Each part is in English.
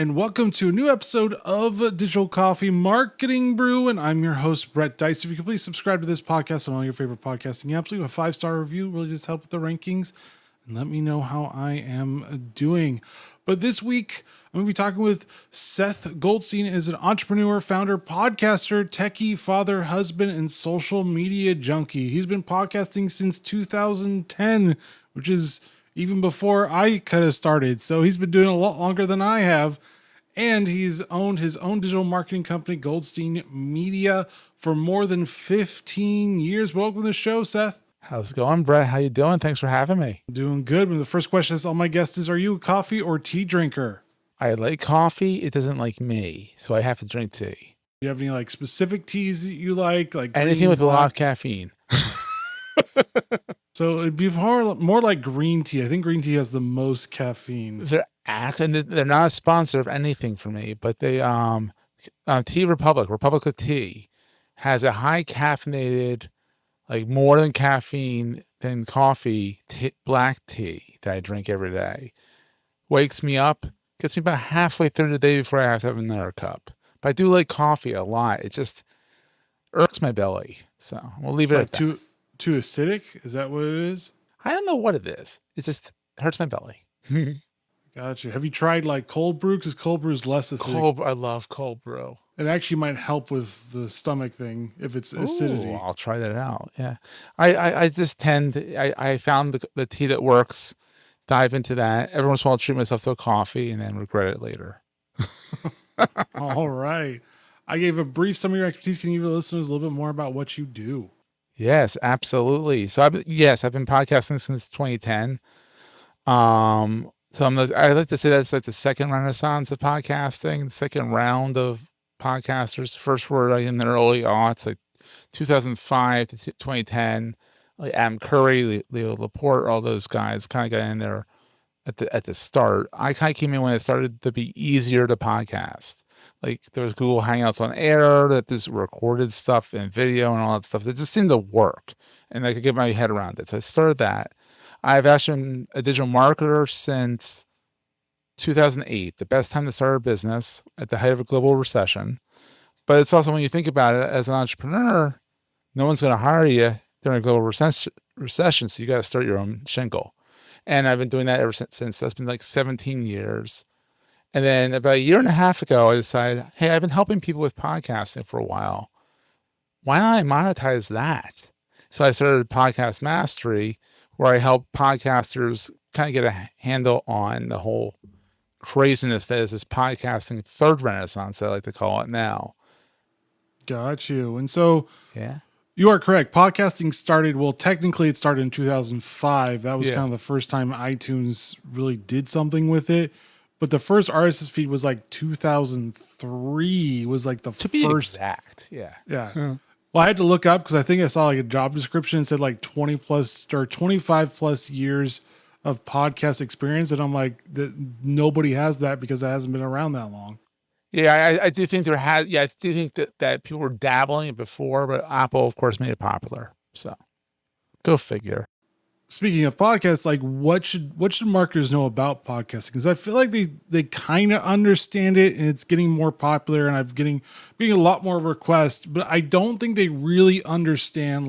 and welcome to a new episode of Digital Coffee Marketing Brew. And I'm your host, Brett Dice. If you could please subscribe to this podcast on all your favorite podcasting apps, leave a 5-star review, really just help with the rankings, and let me know how I am doing. But this week, I'm going to be talking with Seth Goldstein, is an entrepreneur, founder, podcaster, techie, father, husband, and social media junkie. He's been podcasting since 2010, which is even before I could have started. So he's been doing a lot longer than I have. And he's owned his own digital marketing company, Goldstein Media, for more than 15 years. Welcome to the show, Seth. How's it going, Brett? How you doing? Thanks for having me. Doing good. The first question is all my guests is, are you a coffee or tea drinker? I like coffee. It doesn't like me, so I have to drink tea. Do you have any specific teas that you like anything green, with black? A lot of caffeine? So it'd be more like green tea. I think green tea has the most caffeine. They're not a sponsor of anything for me, but they Tea Republic of Tea has a high caffeinated, more than caffeine than coffee, black tea that I drink every day. Wakes me up, gets me about halfway through the day before I have to have another cup. But I do like coffee a lot. It just irks my belly, so we'll leave it at that. Too acidic? Is that what it is? I don't know what it is. It just hurts my belly. Gotcha. Have you tried cold brew? Because cold brew is less acidic. I love cold brew. It actually might help with the stomach thing if it's acidity. I'll try that out. Yeah. I just I found the tea that works, dive into that. Every once in a while I'll treat myself to a coffee and then regret it later. All right. I gave a brief summary of your expertise. Can you give the listeners a little bit more about what you do? Yes, absolutely. So I've been podcasting since 2010. So I like to say that's the second renaissance of podcasting, the second round of podcasters. First were in the early aughts, 2005 to 2010. Adam Curry, Leo Laporte, all those guys kind of got in there at the start. I kind of came in when it started to be easier to podcast. There was Google Hangouts on Air, that this recorded stuff and video and all that stuff that just seemed to work, and I could get my head around it. So I started that. I've actually been a digital marketer since 2008, the best time to start a business at the height of a global recession. But it's also, when you think about it, as an entrepreneur, no one's going to hire you during a global recession, so you got to start your own shingle. And I've been doing that ever since. That's been 17 years. And then about a year and a half ago, I decided, hey, I've been helping people with podcasting for a while. Why don't I monetize that? So I started Podcast Mastery, where I help podcasters kind of get a handle on the whole craziness that is this podcasting third renaissance, I like to call it now. Got you. And so yeah, you are correct. Podcasting started, technically it started in 2005. That was Yes. kind of the first time iTunes really did something with it. But the first RSS feed was 2003 was the to be first. exact. Yeah. Yeah. Well, I had to look up because I think I saw a job description that said 20 plus or 25 plus years of podcast experience. And I'm that nobody has that because it hasn't been around that long. Yeah, I do think I do think that people were dabbling before, but Apple, of course, made it popular. So go figure. Speaking of podcasts, what should marketers know about podcasting? Because I feel they kind of understand it, and it's getting more popular, and I'm being a lot more requests. But I don't think they really understand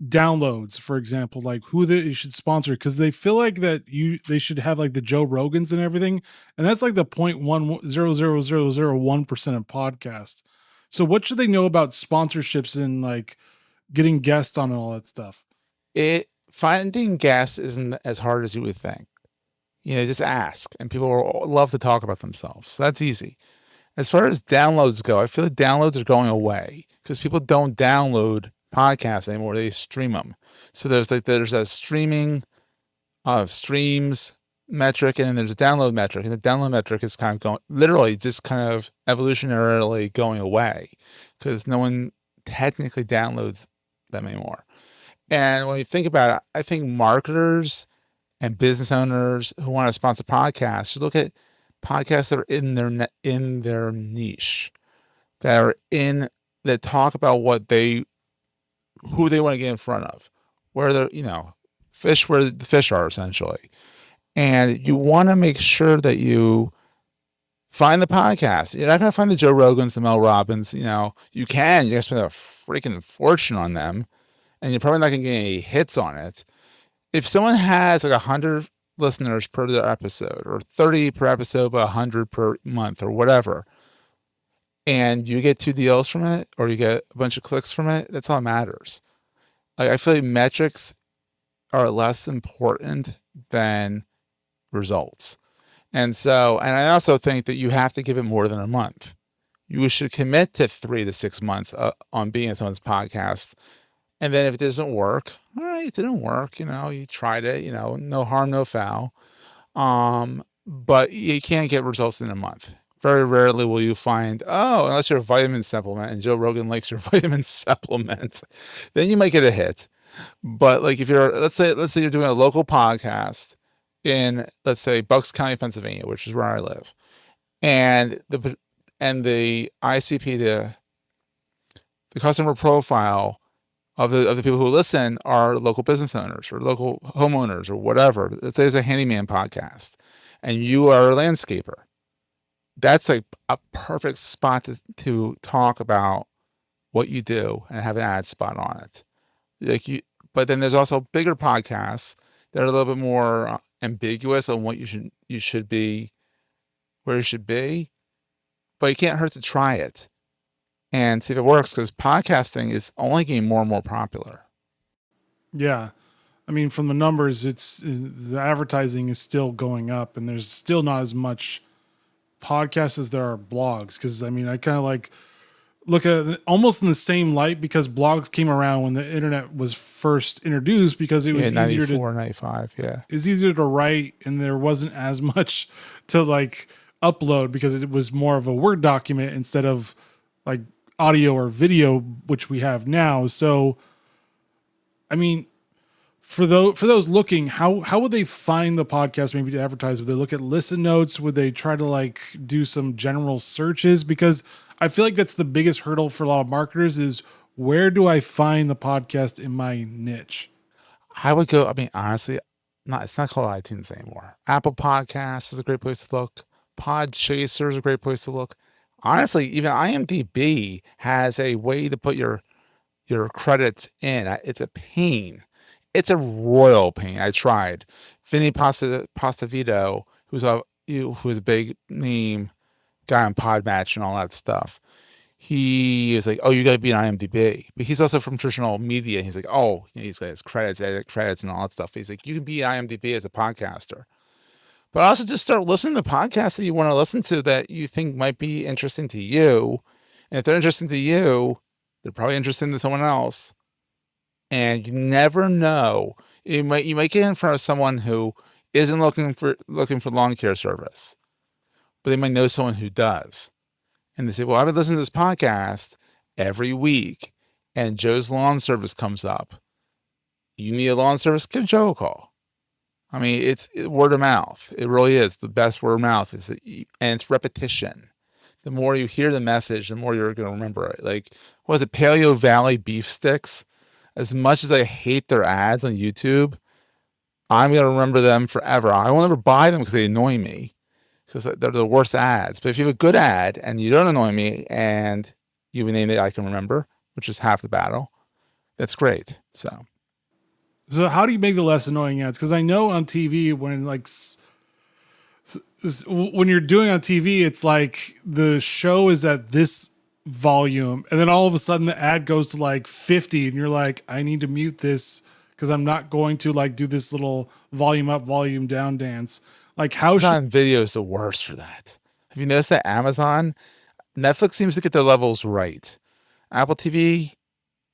downloads, for example, who they should sponsor, because they feel that they should have the Joe Rogans and everything, and that's the 0.10001% of podcasts. So what should they know about sponsorships and getting guests on and all that stuff? Finding guests isn't as hard as you would think. Just ask, and people love to talk about themselves. So that's easy. As far as downloads go, I feel like downloads are going away because people don't download podcasts anymore. They stream them. So there's a streaming of streams metric, and then there's a download metric, and the download metric is kind of evolutionarily going away because no one technically downloads them anymore. And when you think about it, I think marketers and business owners who want to sponsor podcasts should look at podcasts that are in their niche, that talk about who they want to get in front of, where they're, fish where the fish are, essentially. And you want to make sure that you Find the podcast. You're not going to find the Joe Rogans, the Mel Robbins. You know, you can. You're going to spend a freaking fortune on them, and you're probably not going to get any hits on it. If someone has like 100 listeners per their episode, or 30 per episode, but 100 per month, or whatever, and you get 2 deals from it, or you get a bunch of clicks from it, that's all that matters. Like, I feel like metrics are less important than results. And I also think that you have to give it more than a month. You should commit to 3 to 6 months on being on someone's podcast. And then if it doesn't work, all right, it didn't work. You tried it, no harm, no foul. But you can't get results in a month. Very rarely will you find, unless you're a vitamin supplement and Joe Rogan likes your vitamin supplement, then you might get a hit. But like if you're, let's say you're doing a local podcast in, let's say, Bucks County, Pennsylvania, which is where I live, and the ICP, the customer profile of the people who listen are local business owners or local homeowners or whatever. Let's say it's a handyman podcast, and you are a landscaper. That's like a perfect spot to talk about what you do and have an ad spot on it. But then there's also bigger podcasts that are a little bit more ambiguous on what you should be, where you should be, but you can't hurt to try it and see if it works, because podcasting is only getting more and more popular. Yeah. I mean, from the numbers, the advertising is still going up, and there's still not as much podcasts as there are blogs. Because I mean, I kind of like look at it almost in the same light, because blogs came around when the internet was first introduced, because it was easier 94, 95, yeah. It's easier to write, and there wasn't as much to like upload, because it was more of a Word document instead of like audio or video, which we have now. So, I mean, for those looking, how would they find the podcast maybe to advertise? Would they look at listen notes? Would they try to like do some general searches? Because I feel like that's the biggest hurdle for a lot of marketers is, where do I find the podcast in my niche? I would go, I mean, honestly, it's not called iTunes anymore. Apple Podcasts is a great place to look. Podchaser is a great place to look. Honestly, even IMDb has a way to put your credits in. It's a pain. It's a royal pain. I tried. Vinny Pastavito, who's a big name guy on Podmatch and all that stuff. He is like, oh, you got to be on IMDb. But he's also from traditional media. He's like, oh, he's got his credits, edit credits, and all that stuff. He's like, you can be IMDb as a podcaster. But also just start listening to podcasts that you want to listen to that you think might be interesting to you. And if they're interesting to you, they're probably interested in someone else. And you never know. You might get in front of someone who isn't looking for lawn care service, but they might know someone who does. And they say, well, I've been listening to this podcast every week, and Joe's lawn service comes up. You need a lawn service? Give Joe a call. I mean, it's word of mouth. It really is. The best word of mouth and it's repetition. The more you hear the message, the more you're going to remember it. Like, what is it? Paleo Valley beef sticks. As much as I hate their ads on YouTube, I'm going to remember them forever. I won't ever buy them because they annoy me, because they're the worst ads. But if you have a good ad and you don't annoy me and you have a name that I can remember, which is half the battle, that's great. So how do you make the less annoying ads? Because I know on TV, when when you're doing on TV, it's like the show is at this volume, and then all of a sudden the ad goes to like 50, and you're like, I need to mute this because I'm not going to like do this little volume up, volume down dance. Like, how Amazon Video is the worst for that. Have you noticed that Netflix seems to get their levels right. Apple TV,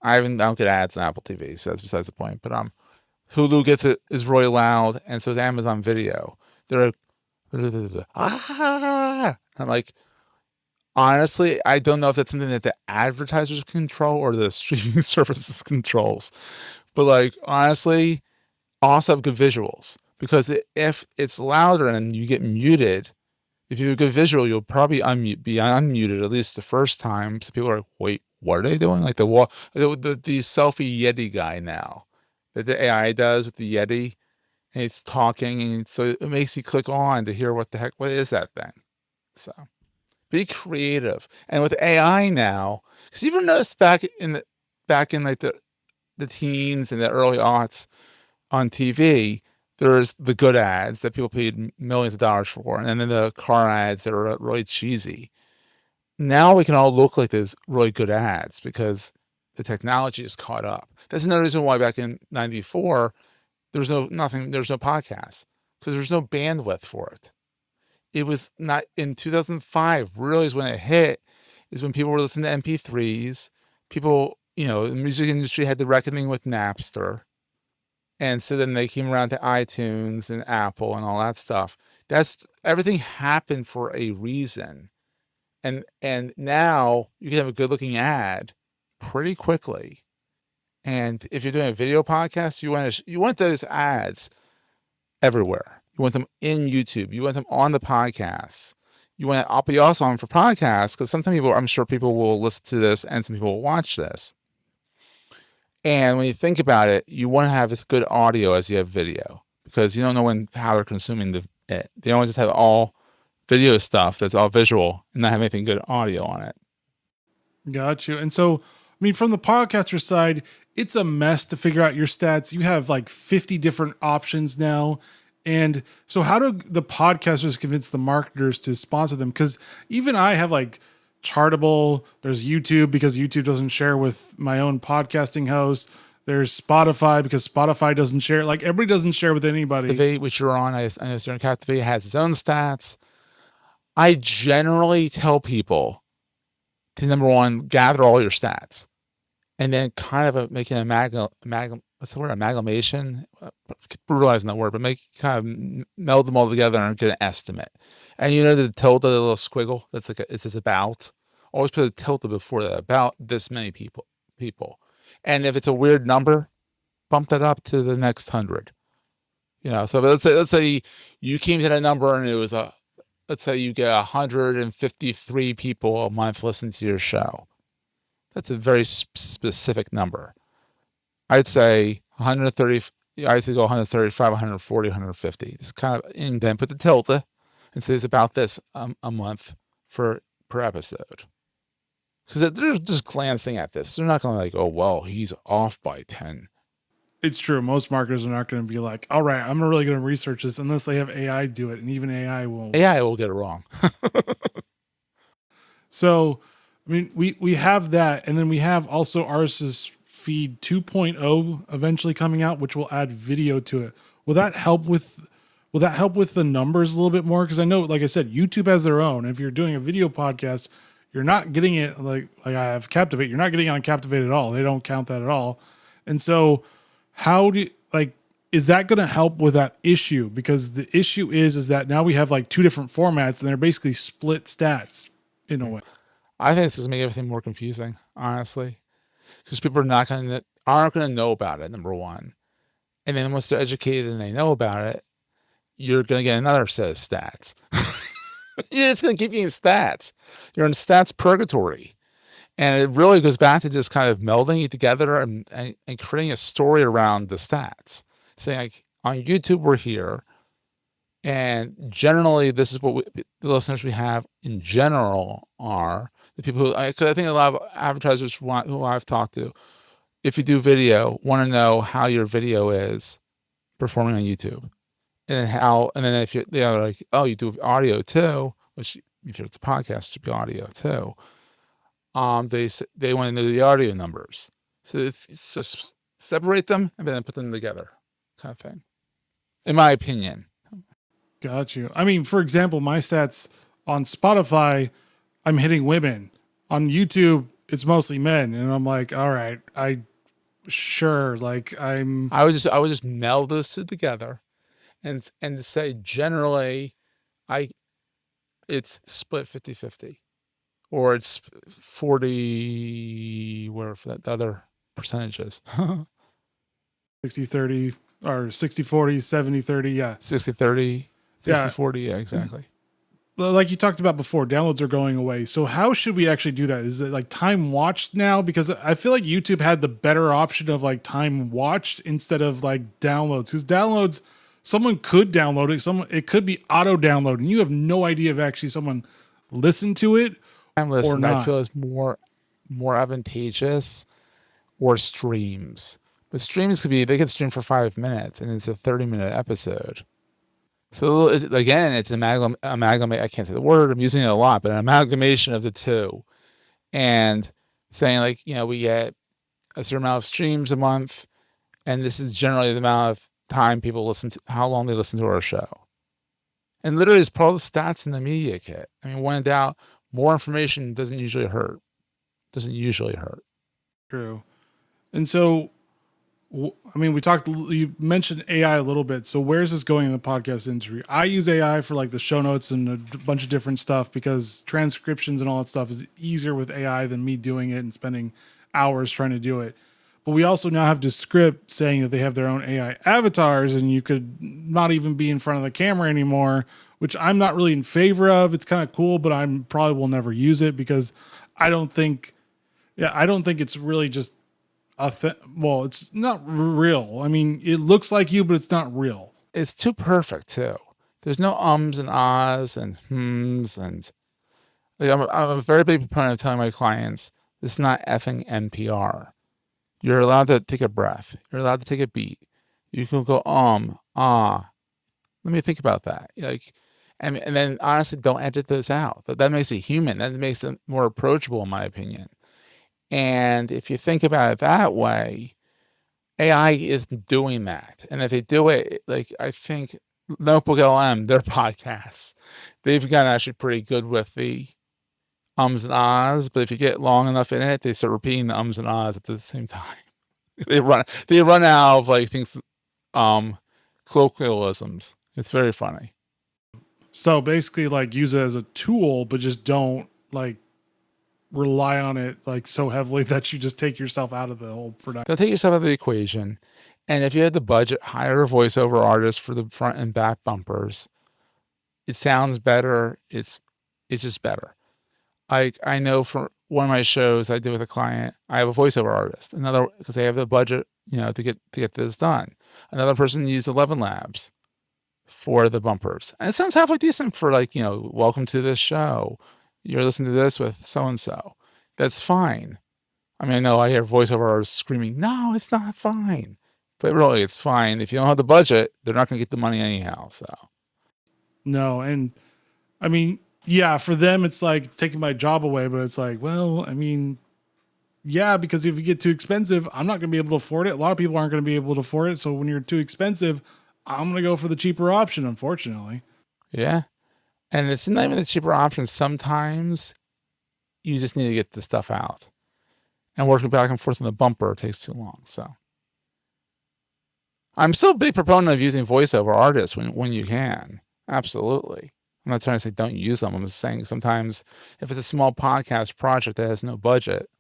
I don't get ads on Apple TV, so that's besides the point. But Hulu is really loud, and so is Amazon Video. They're like, I'm like, honestly, I don't know if that's something that the advertisers control or the streaming services controls. But like, honestly, also have good visuals, because if it's louder and you get muted, if you have a good visual, you'll probably be unmuted at least the first time. So people are like, wait, what are they doing? Like the selfie Yeti guy now that the AI does with the Yeti, and it's talking, and so it makes you click on to hear what is that thing. So Be creative. And with AI now, because you ever noticed back in like the teens and the early aughts on TV, there's the good ads that people paid millions of dollars for, and then the car ads that are really cheesy. Now we can all look like those really good ads because the technology is caught up. That's another reason why back in '94 there's no podcast, because there's no bandwidth for it. It was not in 2005 really is when it hit, is when people were listening to MP3s. People, the music industry had the reckoning with Napster. And so then they came around to iTunes and Apple and all that stuff. Everything happened for a reason. And now you can have a good looking ad pretty quickly. And if you're doing a video podcast, you want those ads everywhere. You want them in YouTube. You want them on the podcasts. I'll be also on for podcasts, because sometimes I'm sure people will listen to this and some people will watch this. And when you think about it, you want to have as good audio as you have video, because you don't know how they're consuming it. They don't just have all video stuff that's all visual and not have anything good audio on it. Got you. And so, from the podcaster side, it's a mess to figure out your stats. You have like 50 different options now. And so how do the podcasters convince the marketers to sponsor them? Because even I have like Chartable, there's YouTube because YouTube doesn't share with my own podcasting host. There's Spotify because Spotify doesn't share. Like everybody doesn't share with anybody. Captivate, which you're on, I understand Captivate has its own stats. I generally tell people to, number one, gather all your stats, and then kind of make an amalgamation. Brutalizing that word, but kind of meld them all together and get an estimate. And the tilde, the little squiggle, it's just about. Always put a tilde before that, about this many people. And if it's a weird number, bump that up to the next 100. So let's say you came to that number and it was let's say you get 153 people a month listening to your show. That's a very specific number. I'd say 130. I'd say go 135, 140, 150. It's kind of, and then put the tilde and say it's about this a month per episode. Because they're just glancing at this. They're not going to like, oh, well, he's off by 10. It's true. Most marketers are not going to be like, all right, I'm really going to research this, unless they have AI do it. And even AI will get it wrong. So, we have that. And then we have also ours feed 2.0 eventually coming out, which will add video to it. Will that help with the numbers a little bit more? Because I know, like I said, YouTube has their own. If you're doing a video podcast, you're not getting it like I have Captivate. You're not getting it on Captivate at all. They don't count that at all. And so is that going to help with that issue? Because the issue is that now we have like two different formats and they're basically split stats in a way. I think this is making everything more confusing, honestly, because people aren't going to know about it, number one. And then once they're educated and they know about it, you're going to get another set of stats. You're just going to keep getting stats. You're in stats purgatory. And it really goes back to just kind of melding it together and creating a story around the stats. Saying, like, on YouTube, we're here. And generally, this is what the listeners we have in general are the people who, because I think a lot of advertisers who I've talked to, if you do video, want to know how your video is performing on YouTube. And then if they're like, oh, you do audio too, which if it's a podcast, it should be audio too. They want to know the audio numbers. So it's just separate them and then put them together, kind of thing, in my opinion. Got you. For example, my stats on Spotify, I'm hitting women. On YouTube, it's mostly men, and I'm like, all right, I would just meld those two together, and say generally, it's split 50-50. Or it's 40, whatever the other percentages. 60-30 or 60-40, 70-30, yeah. 60-30, 60-40, yeah, exactly. Like you talked about before, downloads are going away. So how should we actually do that? Is it like time watched now? Because I feel like YouTube had the better option of like time watched instead of like downloads. Because downloads, someone could download it. It could be auto download, and you have no idea if actually someone listen to it And or listen, I not? feel is more advantageous, or streams. But streams they could stream for 5 minutes and it's a 30-minute episode. So again, it's amalgamate. I can't say the word. I'm using it a lot, but an amalgamation of the two, and saying like, we get a certain amount of streams a month, and this is generally the amount of time people listen to, how long they listen to our show. And literally, it's part of the stats in the media kit. I mean, when in doubt, more information doesn't usually hurt. True. And so, I mean, you mentioned AI a little bit. So where's this going in the podcast industry? I use AI for like the show notes and a bunch of different stuff because transcriptions and all that stuff is easier with AI than me doing it and spending hours trying to do it. But we also now have Descript saying that they have their own AI avatars and you could not even be in front of the camera anymore, which I'm not really in favor of. It's kind of cool, but I'm probably will never use it because I don't think, I don't think it's really just well, it's not real. I mean, it looks like you, but it's not real. It's too perfect too. There's no ums and ahs and hms, and like, I'm a very big proponent of telling my clients this is not effing NPR. You're allowed to take a breath. You're allowed to take a beat. You can go ah. Let me think about that. Like, and then honestly, don't edit those out. That makes it human. That makes them more approachable, in my opinion. And if you think about it that way, AI isn't doing that. And if they do it, like I think Notebook LM, their podcasts, they've gotten actually pretty good with the ums and ahs. But if you get long enough in it, they start repeating the ums and ahs at the same time. they run out of like things, colloquialisms. It's very funny. So basically, like use it as a tool, but just don't like rely on it like so heavily that you just take yourself out of the whole production. Don't take yourself out of the equation. And if you had the budget, hire a voiceover artist for the front and back bumpers. It sounds better. It's just better. I know for one of my shows I did with a client, I have a voiceover artist. Another, because they have the budget, to get this done. Another person used 11 Labs for the bumpers. And it sounds halfway decent for like, welcome to this show. You're listening to this with so-and-so. That's fine. I mean, I know I hear voiceover artists screaming, no, it's not fine. But really, it's fine. If you don't have the budget, they're not going to get the money anyhow. So, No. And I mean, yeah, for them, it's like it's taking my job away, but it's like, well, I mean, yeah, because if you get too expensive, I'm not going to be able to afford it. A lot of people aren't going to be able to afford it. So when you're too expensive, I'm going to go for the cheaper option, unfortunately. yeah. And it's not even the cheaper option. Sometimes you just need to get the stuff out. And working back and forth on the bumper takes too long. So I'm still a big proponent of using voiceover artists when you can. Absolutely. I'm not trying to say don't use them. I'm just saying sometimes if it's a small podcast project that has no budget,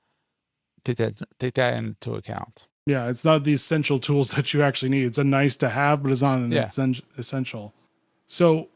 take that into account. Yeah, it's not the essential tools that you actually need. It's a nice to have, but it's not an essential. So,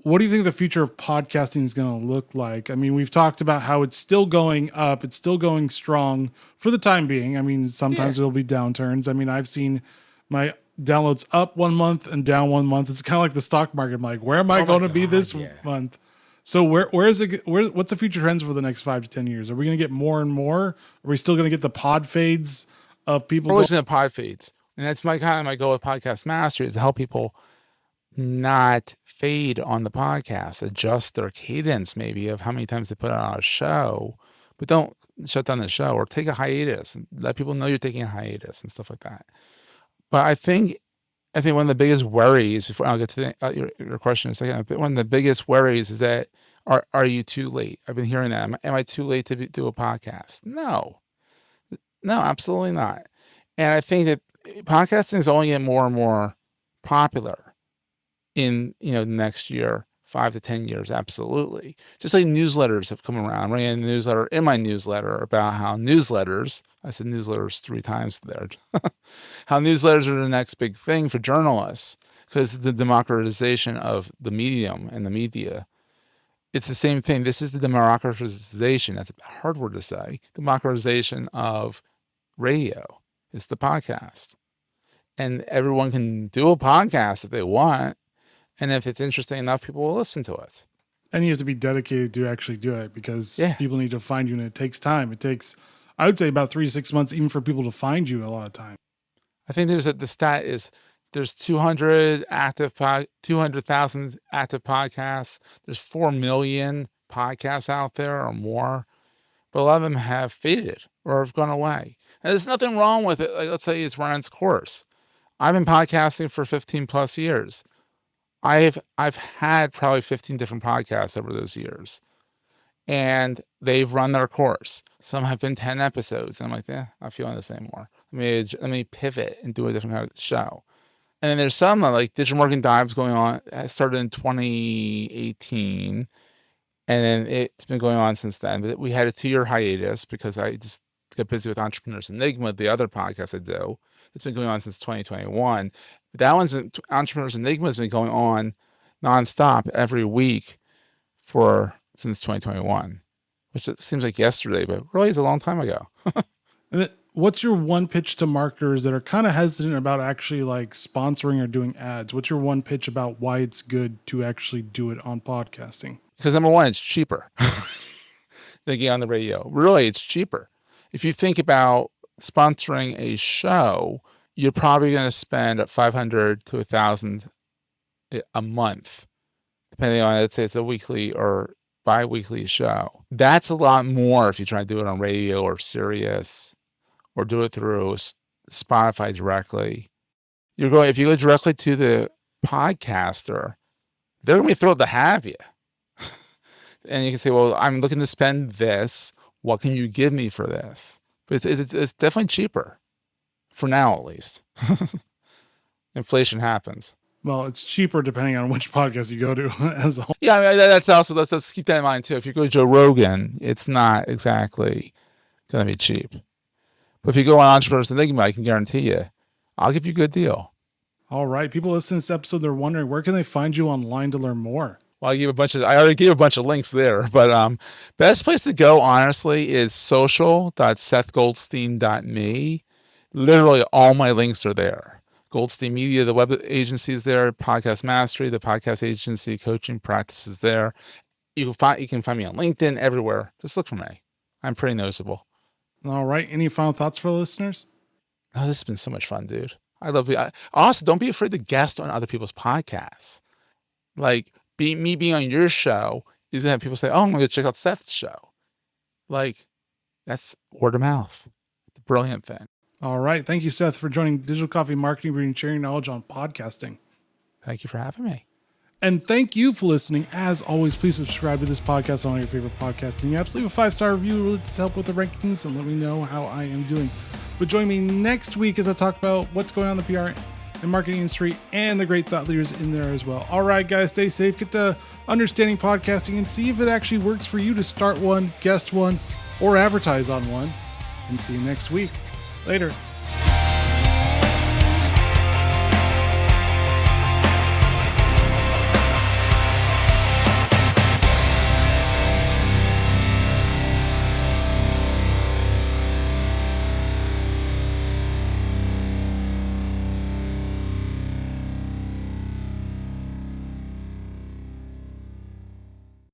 what do you think the future of podcasting is going to look like? I mean, we've talked about how it's still going up. It's still going strong for the time being. I mean, sometimes there'll be downturns. I mean, I've seen my downloads up 1 month and down 1 month. It's kind of like the stock market. I'm like, where am I going to be this month? So what's the future trends for the next 5 to 10 years? Are we going to get more and more? Are we still going to get the pod fades of people? We're always in the pod fades. And that's my goal with Podcast Mastery, is to help people not fade on the podcast, adjust their cadence maybe of how many times they put out a show, but don't shut down the show or take a hiatus and let people know you're taking a hiatus and stuff like that. But I think one of the biggest worries, before I'll get to your question in a second, one of the biggest worries is that are you too late? I've been hearing that. Am I too late to do a podcast? No, absolutely not. And I think that podcasting is only getting more and more popular in the next year, 5 to 10 years. Absolutely. Just like newsletters have come around. I'm writing a newsletter in my newsletter about how newsletters, I said newsletters 3 times there, how newsletters are the next big thing for journalists, because the democratization of the medium and the media. It's the same thing. This is the democratization. That's a hard word to say. Democratization of radio. It's the podcast. And everyone can do a podcast if they want. And if it's interesting enough, people will listen to it. And you have to be dedicated to actually do it because Yeah. people need to find you and it takes time. It takes, I would say, about 3 to 6 months even for people to find you a lot of time. I think the stat is there's 200,000 active podcasts. There's 4 million podcasts out there or more, but a lot of them have faded or have gone away. And there's nothing wrong with it. Like, let's say it's run its course. I've been podcasting for 15 plus years. I've had probably 15 different podcasts over those years, and they've run their course. Some have been 10 episodes, and I'm like, I'm not feeling this anymore. Let me pivot and do a different kind of show. And then there's some like Digital Marketing Dives going on. It started in 2018, and then it's been going on since then. But we had a 2-year hiatus because I just got busy with Entrepreneurs Enigma, the other podcast I do. It's been going on since 2021. Entrepreneurs Enigma has been going on nonstop every week since 2021, which it seems like yesterday, but really is a long time ago. And then what's your one pitch to marketers that are kind of hesitant about actually like sponsoring or doing ads? What's your one pitch about why it's good to actually do it on podcasting? Because number one, it's cheaper than getting on the radio. Really, it's cheaper. If you think about sponsoring a show, you're probably going to spend $500 to $1,000 a month, depending on, let's say it's a weekly or bi-weekly show. That's a lot more if you try to do it on radio or Sirius or do it through Spotify directly. If you go directly to the podcaster, they're going to be thrilled to have you. And you can say, well, I'm looking to spend this. What can you give me for this? But it's definitely cheaper. For now, at least. Inflation happens. Well, it's cheaper depending on which podcast you go to as a whole. Yeah, I mean, that's also, let's keep that in mind too. If you go to Joe Rogan, it's not exactly going to be cheap. But if you go on Entrepreneurs Enigma, I can guarantee you, I'll give you a good deal. All right. People listening to this episode, they're wondering, where can they find you online to learn more? Well, I already gave a bunch of links there, but best place to go, honestly, is social.sethgoldstein.me. Literally all my links are there. Goldstein Media, the web agency is there. Podcast Mastery, the podcast agency, coaching practices there. You can find me on LinkedIn, everywhere. Just look for me. I'm pretty noticeable. All right. Any final thoughts for the listeners? Oh, this has been so much fun, dude. I love it. Also, don't be afraid to guest on other people's podcasts. Like me being on your show is gonna have people say, "Oh, I'm gonna check out Seth's show." Like that's word of mouth. It's a brilliant thing. All right. Thank you, Seth, for joining Digital Coffee Marketing Brew and sharing knowledge on podcasting. Thank you for having me. And thank you for listening. As always, please subscribe to this podcast on all your favorite podcasting apps. Leave a 5-star review. It really does help with the rankings and let me know how I am doing. But join me next week as I talk about what's going on in the PR and marketing industry and the great thought leaders in there as well. All right, guys, stay safe. Get to understanding podcasting and see if it actually works for you to start one, guest one, or advertise on one. And see you next week. Later.